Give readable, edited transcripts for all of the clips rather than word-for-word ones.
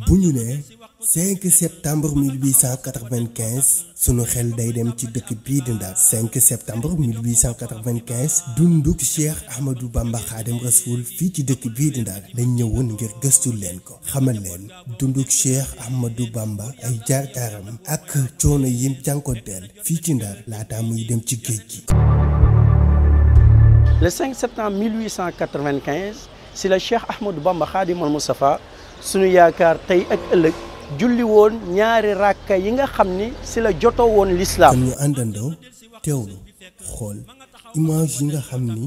bu ñu nee 5 septembre 1895 sunu xel day dem ci dëkk bii di Ndar 5 septembre 1895 dunduk Cheikh Ahmadou Bamba Khadim Rasoul fii ci dëkk bii di Ndar dañ ñëwoon ngir gëstu leen ko xamal leen dunduk Cheikh Ahmadou Bamba ay jaar-jaaram ak coono yim jànkonteel fii ci Ndar laata muy dem ci géej gi. Le 5 septembre 1895 si la Cheikh Ahmadou Bamba Khadim al Moustapha sunu yaakaar tey ak ëllëg julli woon ñaari rakka yi nga xam ni si la jotoo woon l'islam. kon ñu àndandoo teewlu xool image yi nga xam ni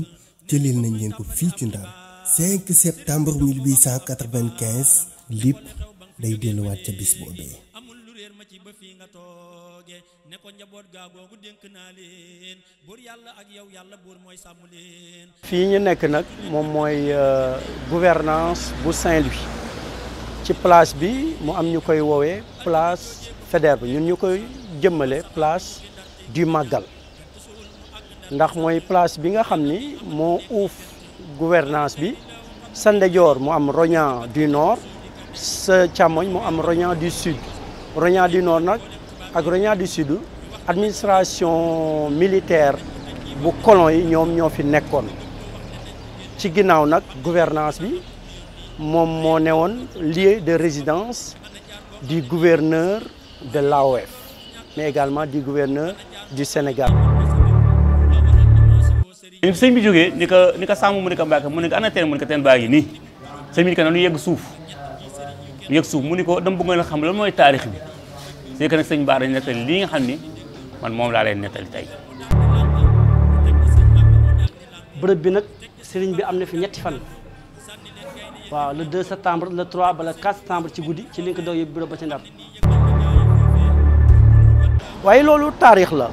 jëleel nañ leen ko fii ci Ndar 5 septembre 1895 lépp day delluwaat ca bis boobee. fii ñu nekk nag moom mooy gouvernance bu Saint-Louis ci place bi mu am ñu koy woowee place Faidherbe ñun ñu koy jëmmale place du Magal ndax mooy place bi nga xam ni moo uuf gouvernance bi sa ndeyjoor mu am Rognan du Nord sa càmmoñ mu am Rognan du Sud. Rognan du Nord nag ak Rognan du Sud administration militaire bu colon yi ñoom ñoo fi nekkoon ci ginnaaw nag gouvernance bi moom moo newoon lieu de résidence du gouverneur de l'AOF mais également du gouverneur du Sénégal. sëñ bi jógee ni ko sàmm mu ni ko Mbàkke mu ni ko ana teen mu ni ko teen baa ngi nii sëñ bi ni ko nanu yegg suuf mu ni ko dama bëgg nga xam lan mooy taarix bi c'est que nag sëñ Bara nettali lii nga xam ni man moom laa leen nettali tey. bërëb bi nag sëriñ bi am na fi ñetti fan waaw le 2 septembre le 3 ba le 4 septembre ci guddi ci li nga ko doog yóbbu bureau ba ci Ndar. waaye loolu taarix la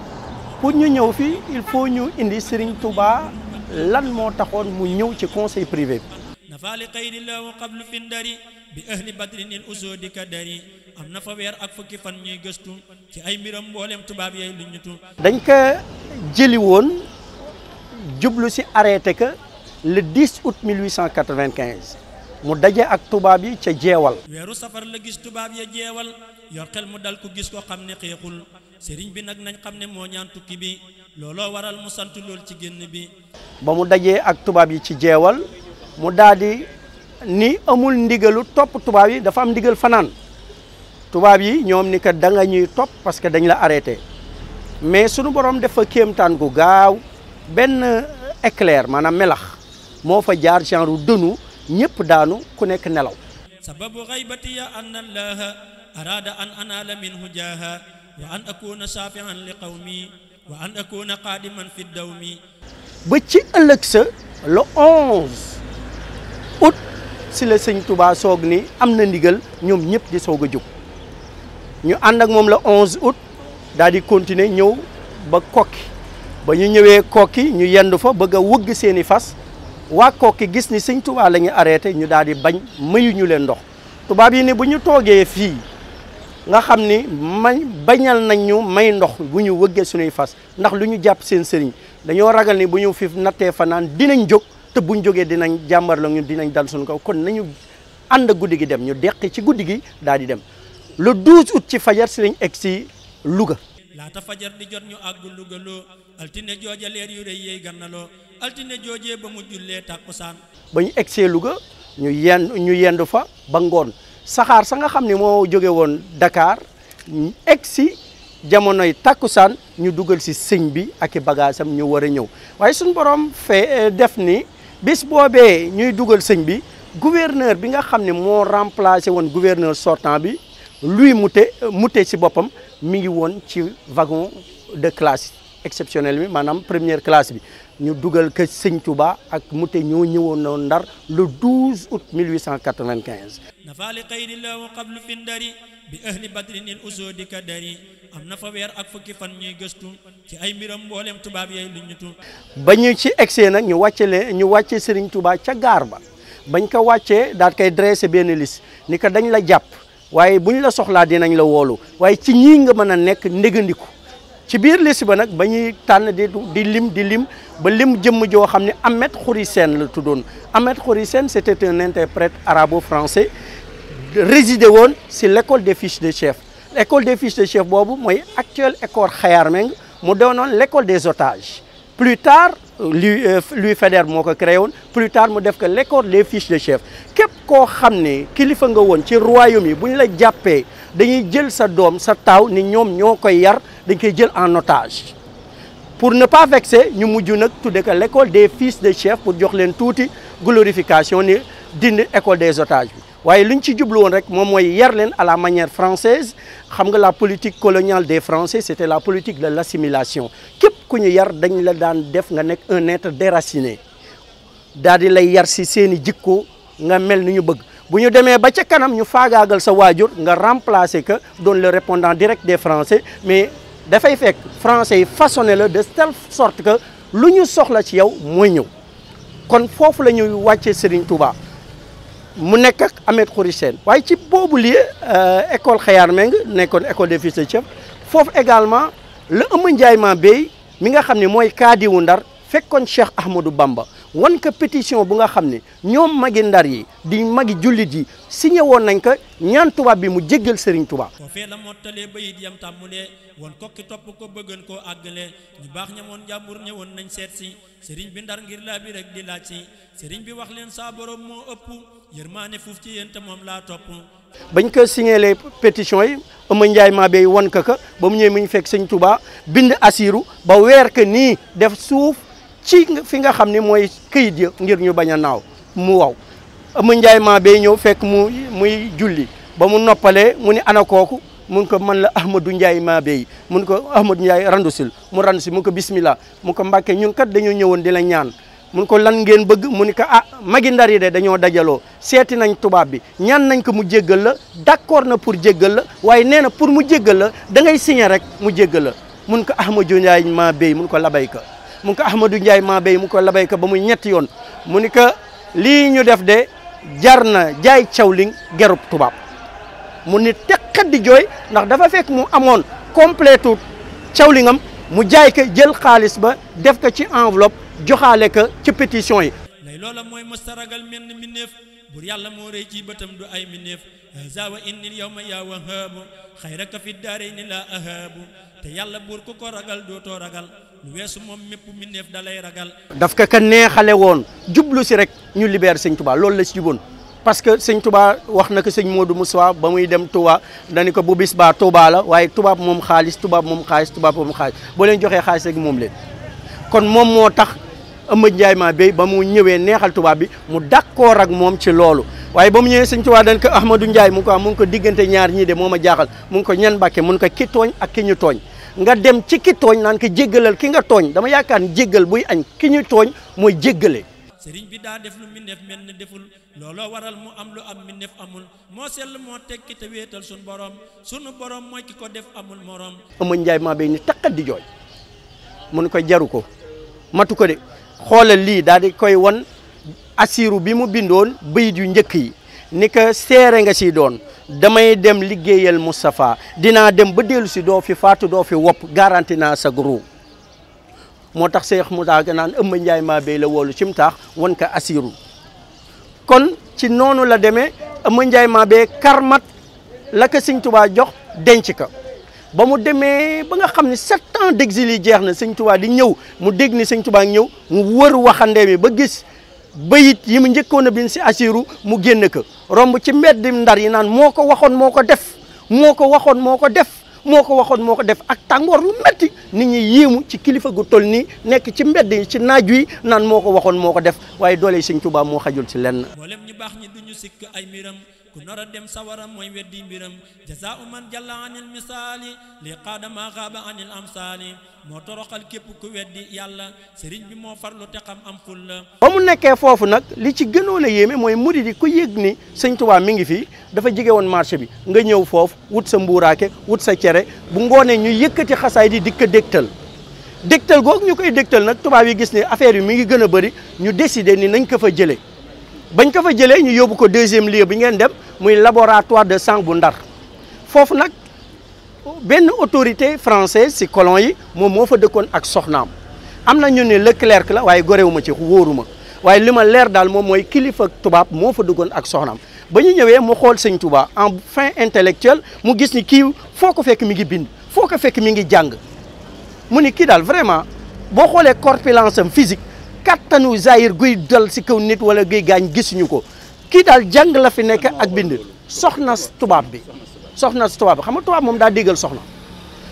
pour ñu ñëw fii il faut ñu indi Serigne Touba lan moo taxoon mu ñëw ci conseil privé bi. nafaali xayrillahu qablu fi ndari bi ahli badrin il usudi kadari am na fa weer ak fukki fan ñuy gëstu ci ay mbiram mboolem tubaab yooyu lu ñu tu dañ ko jëli woon jublu si arrêté que le 10 août 1895 mu daje ak tubaab yi ca jeewal. weeru safar la gis tubaab ya jeewal yor xel mu dal ko gis ko xam ne xeexul sëriñ bi nag nañ xam ne moo ñaan tukki bi looloo waral mu sant lool ci génn bi. ba mu dajee ak tubaab yi ci jeewal mu daal di ni amul ndigalu topp tubaab yi dafa am ndigal fanaan tubaab yi ñoom ni que da nga ñuy topp parce que dañ la arrêté mais sunu borom dafa kéemtaan gu gaaw benn éclair maanaam melax moo fa jaar genre dënu ñëpp daanu ku nekk nelaw. sababu xaybati ya an allaha arada an anala minhu jaha wa an akuna shafi'an li qawmi wa an akuna qadiman fi dawmi. ba ci ëllëg sa le 11 août si la sëñ Touba soog ni am na ndigal ñoom ñëpp di soog a jóg ñu ànd ak moom le 11 août daal di continuer ñëw ba kokki ba ñu ñëwee kokki ñu yendu fa bëgg a wëgg seeni fas waa kokki gis ni sëñ Touba la ñu arrêté ñu daal di bañ mayu ñu leen ndox tubaab yi ne bu ñu toogee fii nga xam ni bañal nañ ñu may ndox bu ñu wëggee suñuy fas ndax lu ñu jàpp seen sëriñ dañoo ragal ni bu ñu fi nattee fanaan dinañ jóg te buñ jógee dinañ jàmbar la ñu dinañ dal suñu kaw kon nañu ànd guddi gi dem ñu deqi ci guddi gi daal di dem le 12 août ci fajar si lañ egg si Louga. laata fajar di jot ñu àggu Louga loo altine jooja leer yu rëy yeey gannaloo altine joojee ba mu jullee tàkkusaan. ba ñu egg see Louga ñu yendu fa ba ngoon saxaar sa nga xam ne moo jóge woon Dakar egg si jamonoy tàkkusaan ñu dugal si sëñ bi ak i bagaasam ñu war a ñëw waaye suñu borom def ni bis boobee ñuy dugal sëñ bi gouverneur bi nga xam ne moo remplacé woon gouverneur sortant bi Louis Moutet si boppam mi ngi woon ci wagon de classe exceptionnel bi maanaam première classe bi ñu dugal que sëñ Touba ak Moutet ñoo ñëwoon noonu Ndar le 12 août 1895. nafaali xayrillahu qablu fi ndari bi ahli badrin il usudi kadari am na fa weer ak fukki fan ñuy gëstu ci ay mbiram mboolem tubaab yooyu lu ñu tu ba ñu ci egsee nag ñu wàcce Serigne Touba ca gaar ba bañ ko wàccee daal koy dressé benn liste ni ko dañ la jàpp waaye buñ la soxlaa dinañ la woolu waaye ci ñii nga mën a nekk ndégandiku ci biir liste ba nag ba ñuy tànn di lim ba lim jëmm joo xam ne Ahmed Khoury Sène la tuddoon Ahmed Khoury Sène c'était un interprète arabo-français résidé woon si l'école des fils de chef. L'école des fils de chef boobu mooy actuelle école Khayar Meng mu doonoon l'école des otages. Plus tard Louis Faidherbe moo ko créé woon, plus tard mu def ko l'école des fils de chef. képp koo xam ne kilifa nga woon ci royaume yi bu ñu la jàppee dañuy jël sa doom sa taaw ni ñoom ñoo koy yar, dañ koy jël en otage. Pour ne pas vexer ñu mujj nag tudde ko l'école des fils de chef pour jox leen tuuti glorification ni dindi école des otages bi. waaye lu ñu ci jublu woon rek moom mooy yar leen à la manière française. xam nga la politique coloniale des Français c'était la politique de l'assimilation. képp ku ñu yar dañ la daan def nga nekk un être déraciné daal di lay yar si seeni jikko nga mel ni ñu bëgg. bu ñu demee ba ca kanam ñu faagaagal sa waajur nga remplacer que doon le répondant direct des Français, mais dafay fekk français yi façonné la de telle sorte que lu ñu soxla ci yow mooy ñëw. kon foofu la ñuy wàccee Serigne Touba mu nekk ak Ahmed Khoury Sène. waaye ci boobu lieu école Khayar Meng nekkoon école des fils de chef foofu également la Ëmma Ndiaye Mabéye mi nga xam ne mooy kaadiwu Ndar fekkoon Cheikh Ahmadou Bamba wan ko pétition bu nga xam ne ñoom magi Ndar yi di magi jullit yi signé woon nañ ko ñaan tubaab bi mu jéggal Serigne Touba. foofee la mottalee bayit yam tàmmulee woon kokki topp ko bëggan koo àggale ñu baax ñamoon jàmbur ñëwoon nañ seet si Serigne bi Ndar ngir laa bi rek di laaj si Serigne bi wax leen saa borom moo ëpp yërmaane fuuf ci yéen te moom laa topp. bañ ko signé les pétitions yi Ëmma Ndiaye Mabéye wan ko ba mu ñëwee mu ñu fekk Serigne Touba bind asiru ba weer que nii def suuf ci fi nga xam ne mooy këyit ya ngir ñu bañ a naaw mu waw. Ëmma Ndiaye Mabéye ñëw fekk muy julli ba mu noppalee mu ni ana kooku mun ko man la Ahmadou Ndiaye Mabéye mun ko Ahmadou Ndiaye randusil mu randusi mun ko bismillah mun ko Mbàkke ñun kat dañoo ñëwoon di la ñaan mun ko lan ngeen bëgg mu ni ko ah magi Ndar yi de dañoo dajaloo seeti nañ tubaab bi ñaan nañ ko mu jéggal la d'accord na pour jéggal la waaye nee na pour mu jéggal la da ngay signer rek mu jéggal la mun ko Ahmadou Ndiaye Mabéye mun ko labayka mun ko Ahmadou Ndiaye Mabéye mun ko labayka ba muy ñetti yoon mu ni ko lii ñu def de jar na jaay cawling gerub tubaab mu ni teqat di jooy ndax dafa fekk mu amoon complétu cawlingam mu jaay ko jël xaalis ba def ko ci enveloppe joxaale ko ci pétition yi. lay loola mooy mustaragal menn minneef bur yàlla moo rëy ci bëtam du ay minneef zawa innil yawma yaa wahaabu xayraka fi daarayni laa ahaabu te yàlla buur ku ko ragal dootoo ragal lu weesu moom mépp minneef da lay ragal. daf ko ka neexale woon jublu si rek ñu libère Sëñ Touba loolu la si juboon parce que Sëñ Touba wax na ko sëñ Modou Moussa ba muy dem Touba dañu ko bu bis baa Touba la waaye tubaab moom xaalis tubaab moom xaalis tubaab moom xaalis boo leen joxee xaalis rek moom leen kon moom moo tax Ëmma Ndiaye Mabéye ba mu ñëwee neexal tubaab bi mu d'accord ak moom ci loolu waaye ba mu ñëwee Sëñ Touba dañ ko Ahmadou Ndiaye mu ngi ko diggante ñaar ñii de moo ma jaaxal mu ngi ko ñan Mbàkke mu ngi ko ki tooñ ak ki ñu tooñ nga dem ci ki tooñ naan ko jéggalal ki nga tooñ dama yaakaar ni jéggal buy añ ki ñu tooñ mooy jéggale. Sëriñ bi daa def lu mindeef mel ne deful looloo waral mu am lu am mindeef amul moo sell moo tekki te wéetal sunu borom mooy ki ko def amul morom. Ëmma Ndiaye Mabéye ni taqat di jooy mun ko jaru ko matu ko de xoolal lii daal di koy wan asiru bi mu bindoon bayit yu njëkk yi ni ko seere nga si doon damay dem liggéeyal Moustapha dinaa dem ba dellu si doo fi faatu doo fi wopp garanti naa sa groupe moo tax Cheikh Moussa naan Ëmma Ndiaye Mabéye la woolu ci mu taax wan ko asiru kon ci noonu la demee Ëmma Ndiaye Mabéye karmat la ko Sëñ Touba jox denc ko ba mu demee ba nga xam ne 7 ans d'exil yi jeex na Sëñ Touba di ñëw mu dégg ni Sëñ Touba ñëw mu wër waxande mi ba gis bayit yi mu njëkkoon a bind si asiru mu génn ko romb ci mbedd Ndar yi naan moo ko waxoon moo ko def moo ko waxoon moo ko def moo ko waxoon moo ko def ak tàngoor lu metti nit ñi yéemu ci kilifa gu toll nii nekk ci mbedd yi ci naaj wi naan moo ko waxoon moo ko def waaye doole Sëñ Touba moo xajul ci lenn. mboolem ñu baax ñi duñu sikk ay mbiram ku nar a dem sawara mooy weddi mbiram jazaa'u man jalla anil misaali li qaada ma xaaba anil amsaali moo toroxal képp ku weddi yàlla sëriñ bi moo farlu te xam am ful la. ba mu nekkee foofu nag li ci gënoon a yéeme mooy murid yi ku yëg ni Sëñ Touba mi ngi fii dafa jege woon marché bi nga ñëw foofu wut sa mbuuraake wut sa cere bu ngoonee ñu yëkkati xasaay di ko dégtal googu ñu koy dégtal nag tubaab yi gis ne affaire yi mi ngi gën a bëri ñu décider ni nañ ko fa jëlee bañ ko fa jëlee ñu yóbbu ko 2e lieu bi ngeen dem muy laboratoire de sang bu Ndar foofu nag benn autorité française si colon yi moom moo fa dëkkoon ak soxnaam am na ñu ne Leclerc la waaye gorewuma ci wóoruma waaye li ma leer daal moom mooy kilifa tubaab moo fa dëkkoon ak soxnaam ba ñu ñëwee mu xool sëñ Touba en fin intellectuel mu gis ni kii foo ko fekk mi ngi bind foo ko fekk mi ngi jàng mu ni kii daal vraiment boo xoolee corpulence am physique kattanu zahir guy dal si kaw nit wala guy gaañ gisuñu ko kii daal jàng la fi nekk ak bind soxna tubaab bi xam nga tubaab moom daa déggal soxna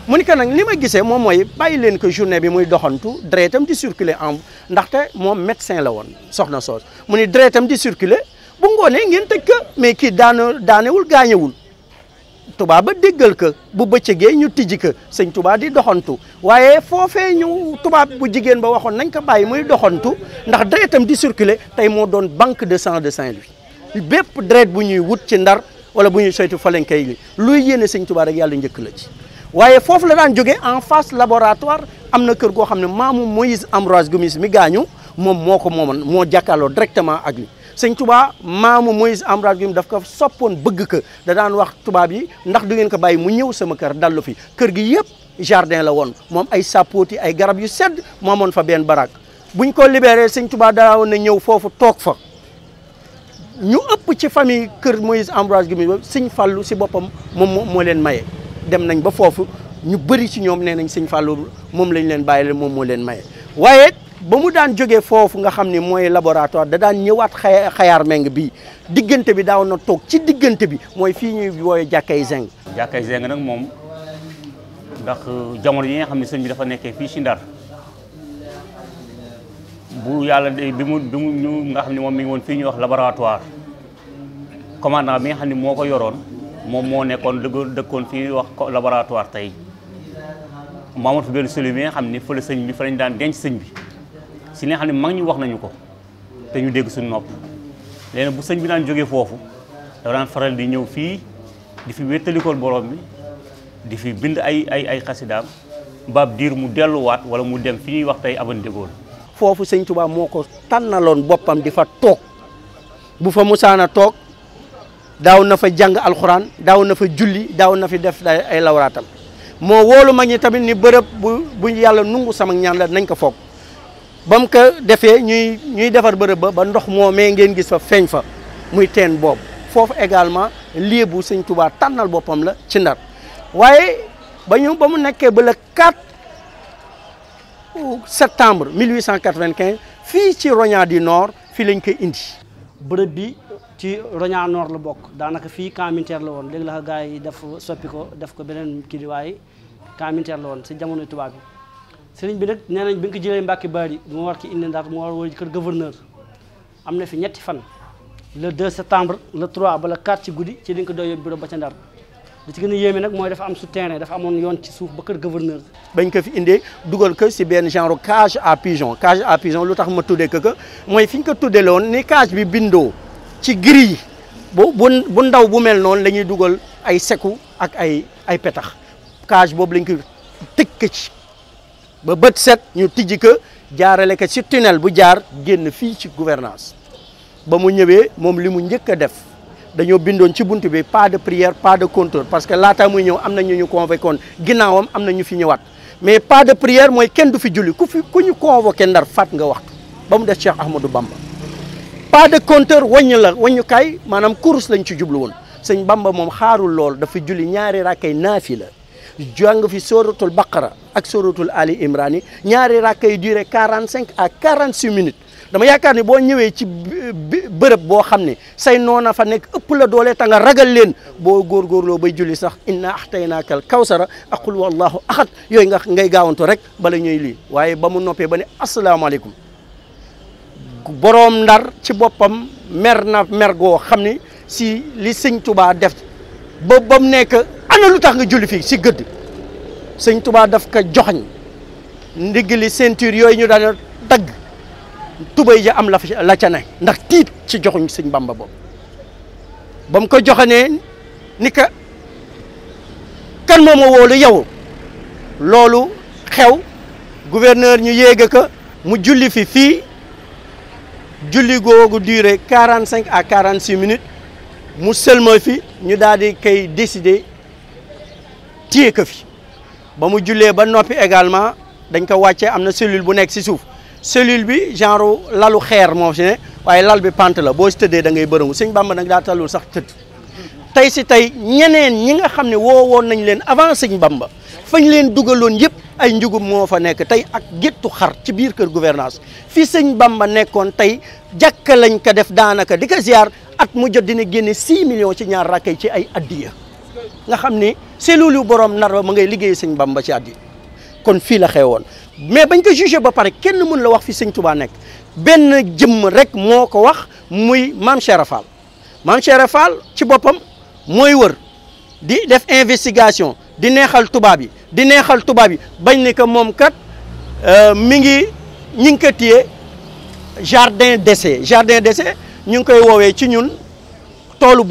mu ni que nag li ma gisee moom mooy bàyyi leen ko journée bi muy doxantu deretam di circuler en ndaxte moom médecin la woon soxna soos mu ni deretam di circuler bu ngoonee ngeen tëj ko mais kii daanewul gaañewul tubaab ba déggal ko bu bëccëgee ñu tijji ko sëñ tubaab di doxantu waaye foofee ñu tubaab bu jigéen ba waxoon nañ ko bàyyi muy doxantu ndax deretam di circuler tey moo doon banque de sang de Saint-Louis bépp deret bu ñuy wut ci Ndar wala bu ñuy soytu fa lañ koy luy yéene sëñ tubaab rek yàlla njëkk la ci waaye foofu la daan jógee en face laboratoire am na kër goo xam ne maamu Moïse Ambroise Gomis mi gaañu moom moo ko moomoon moo jàkkaarloo directement ak li sëñ Touba maamu Moïse Ambroise Gomis daf ko soppoon bëgg ko da daan wax tubaab yi ndax du ngeen ko bàyyi mu ñëw sama kër dallu fi kër gi yëpp jardin la woon moom ay sapoti ay garab yu sedd moomoon fa benn barak buñ ko libéré sëñ Touba daa woon na ñëw foofu toog fa ñu ëpp ci famille kër Moïse Ambroise Gomis ba sëñ Fallou si boppam moom moo leen maye dem nañ ba foofu ñu bëri ci ñoom nee nañ sëñ Fallou moom lañ leen bàyyi moom moo leen maye waaye ba mu daan jógee foofu nga xam ni mooy laboratoire da daan ñëwaat xayaar meng bi diggante bi daaw na toog ci diggante bi mooy fii ñuy wooye jàkkay zeng jàkkay zeng nag moom ndax jamono yi nga xam ne sëñ bi dafa nekkee fii ci Ndar bu yàlla bi mu ñu nga xam ne moom mi ngi woon fii ñuy wax laboratoire commandant bi nga xam ne moo ko yoroon moom moo nekkoon dëkkoon fii wax laboratoire tey maamoon fi benn cellule bi nga xam ne fa la sëñ bi fa lañ daan denc sëñ bi si li nga xam ne mag ñu wax nañu ko te ñu dégg suñu nopp léegi bu sëñ bi daan jógee foofu dafa daan faral di ñëw fii di fi wéttalikool borom bi di fi bind ay xasidaam baab diir mu delluwaat wala mu dem fi ñuy wax tey abandégool foofu sëñ Touba moo ko tànnaloon boppam di fa toog bu fa musaana toog daaw na fa jàng alxuraan daaw na fa julli daaw na fi def ay lawraatam moo wóolu mag ñi tamit ni bërëb bu yàlla nungu sama ñaan la nañ ko foog ba mu ko defee ñuy defar bërëb ba ndox moomee ngeen gis fa feeñ fa muy teen boobu foofu également lieu bu sëñ Touba tànnal boppam la ci Ndar waaye ba mu nekkee ba le 4 septembre 1895 fii ci Rognan du Nord fii lañ koy indi bërëb bi ci Rognan Nord la bokk daanaka fii camp militaire la woon léegi la ko gars yi soppi ko def ko beneen kii waaye camp militaire la woon si jamonoy tubaab bi sëriñ bi nag nee nañ bi nga ko jëlee Mbàkke Bari mu war ki indi Ndar mu war kër gouverneur am na fi ñetti fan le 2 septembre le 3 ba le 4 ci guddi ci liñ ko doy yóbbu bureau ba ca Ndar li ci gën a yéeme nag mooy dafa am souterrain dafa amoon yoon ci suuf ba kër gouverneur bañ ko fi indee dugal ko si benn genre cage à pigeon lu tax ma tuddee ko mooy fi ñu ko tuddee loon ni cage bi bindoo ci grille bu ndaw bu mel noonu la ñuy dugal ay seku ak ay petax cage boobu lañ ko tëj ko ci ba bët set ñu tijji ko jaarale ko ci tunnel bu jaar génn fii ci gouvernance ba mu ñëwee moom li mu njëkk a def dañoo bindoon ci buntu bi pas de prière pas de compteur parce que laataa muy ñëw am na ñu convoqué woon ginnaawam am na ñu fi ñëwaat mais pas de prière mooy kenn du fi julli ku ñu convoqué Ndar faat nga waxtu ba mu def Cheikh Ahmadou Bamba pas de compteur wàññukaay maanaam course lañ ci jublu woon sëñ Bamba moom xaarul lool dafa julli ñaari rakkay naafila jàng fi sóoratul Baqara ak sóoratul Ali Imran ñaari rakkay duré 45 à 46 minutes dama yaakaar ni boo ñëwee ci bërëb boo xam ne say noona fa nekk ëpp la doole ta nga ragal leen boo góorgóorloo bay julli sax inna axtaynaakal kawsara ak qul wallahu ahad yooyu ngay gaawantu rek bala ñuy lii waaye ba mu noppee ba ne asalaamaaleykum boroom Ndar ci boppam mer na mer goo xam ne si li sëñ Touba def ba mu nekk ana lu tax nga julli fii si gëdd sëñ Touba daf ko joxañ ndigg li ceinture yooyu ñu daan dagg tubay ja am la ca ne ndax tiit ci joxuñ sëñ Bamba boobu ba mu ko joxanee ni ka kan moom a wóolu yow loolu xew gouverneur ñu yéege ko mu julli fii julli googu duré 45 à 46 minutes mu sëlma fi ñu daal di koy décider téye ko fi ba mu jullee ba noppi également dañ ko wàccee am na cellule bu nekk si suuf cellule bi genre lalu xeer moo fi ne waaye lal bi pant la boo si tëddee da ngay bërëngu sëñ Bamba nag daa talul sax tëdd tey si tey ñeneen ñi nga xam ne woowoon nañ leen avant sëñ Bamba fañ leen dugaloon yëpp ay njugum moo fa nekk tey ak géttu xar ci biir kër gouvernance fii sëñ Bamba nekkoon tey jàkka lañ ko def daanaka di ko ziar at mu jot dina génne 6 millions ci ñaar rakkay ci ay addiya nga xam ni cellule yu borom nar ba ma ngay liggéey sëñ Bamba ci addiya kon fii la xewoon mais bañ ko jugé ba pare kenn mën la wax fi sëñ Touba nekk benn jëmm rek moo ko wax muy Mame Cheikh Fall Mame Cheikh Fall ci boppam mooy wër di def investigation di neexal tubaab yi di neexal tubaab yi bañ ne que moom kat ñi ngi ko téye jardin d'essai ñu ngi koy woowee ci ñun toolu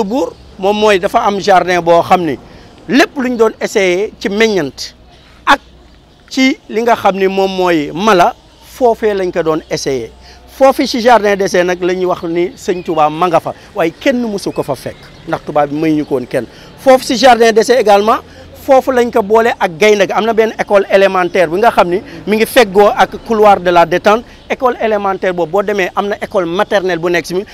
buur moom mooy dafa am jardin boo xam ni lépp lu ñu doon essayé ci meññant ak ci li nga xam ni moom mooy mala foofee lañ ko doon essayé foofu ci jardin d'essai nag la ñuy wax ni sëñ Touba ma nga fa waaye kenn mësu ko fa fekk ndax tubaab bi may ñu ko woon kenn foofu ci jardin d'essai également foofu lañ ko boole ak gaynde ga am na benn école élémentaire bi nga xam ni mi ngi feggoo ak couloir de la détente école élémentaire boobu boo demee am na école maternelle bu nekk si mi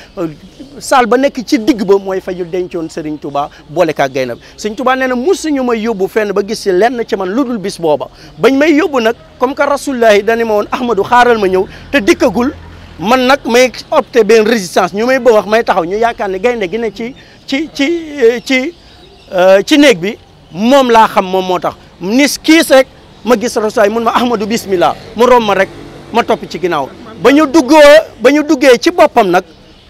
salle ba nekk ci digg ba mooy fa ñu dencoon Serigne Touba boole ka ak gaynde bi Serigne Touba nee na musuñu may yóbbu fenn ba gis si lenn ci man lu dul bis booba bañ may yóbbu nag comme que rasulullahi dani ma woon Ahmadou xaaral ma ñëw te dikkagul man nag may opté benn résistance ñu may ba wax may taxaw ñu yaakaar ne gaynde gi ne ci néeg bi moom laa xam moom moo tax nis kiis rek ma gis rasulullahi mun ma Ahmadou bismillah mu rom ma rek ma topp ci ginnaaw ba ñu duggee ci boppam nag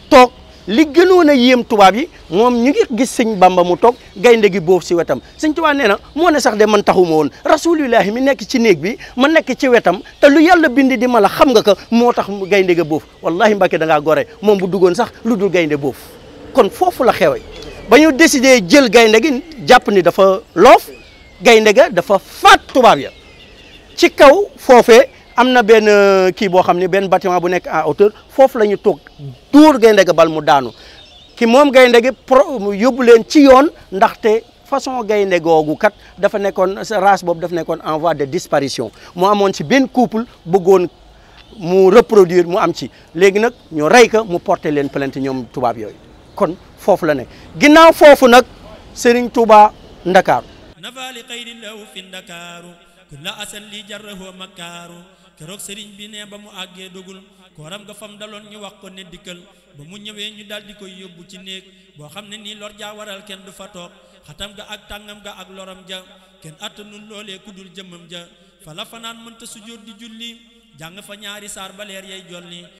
toog li gënoon a yéem tubaab yi moom ñu ngi gis sëñ Bamba mu toog gaynde gi boobu si wetam sëñ Tuubaa nee na moo ne sax de man taxuma woon rasulillahi mi nekk ci néeg bi ma nekk ci wetam te lu yàlla bindi di ma la xam nga ko moo tax gaynde ga boofu wallahi Mbàkke da ngaa gore moom bu duggoon sax lu dul gaynde boofu kon foofu la xewe ba ñu décidé jël gaynde gi jàpp ni dafa loof gaynde ga dafa faat tubaab ya ci kaw foofee am na benn kii boo xam ne benn bâtiment bu nekk en hauteur foofu la ñu toog dóor gaynde ga bal mu daanu ki moom gaynde gi yóbbu leen ci yoon ndaxte façon gaynde googu kat dafa nekkoon race boobu dafa nekkoon en voie de disparition mu amoon ci benn couple bëggoon mu reproduire mu am ci léegi nag ñu rey ko mu porter leen plainte ñoom tubaab yooyu kon foofu la ne ginnaaw foofu nag Serigne Touba Ndakaaru nafaali xayri law fi Ndakaaru kulla asal li jarrahu makaaru keroog sëriñ bi ne ba mu àggee dogul kooram nga fam daloon ñu wax ko ne dikkal ba mu ñëwee ñu daal di koy yóbbu ci néeg boo xam ne nii lor jaa waral kenn du fa toog xatam ga ak tàngam ga ak loram ja kenn attanul loolee ku dul jëmmam ja fa la fanaan mënta sujjóot di julli jàng fa ñaari saar ba leer yay jolli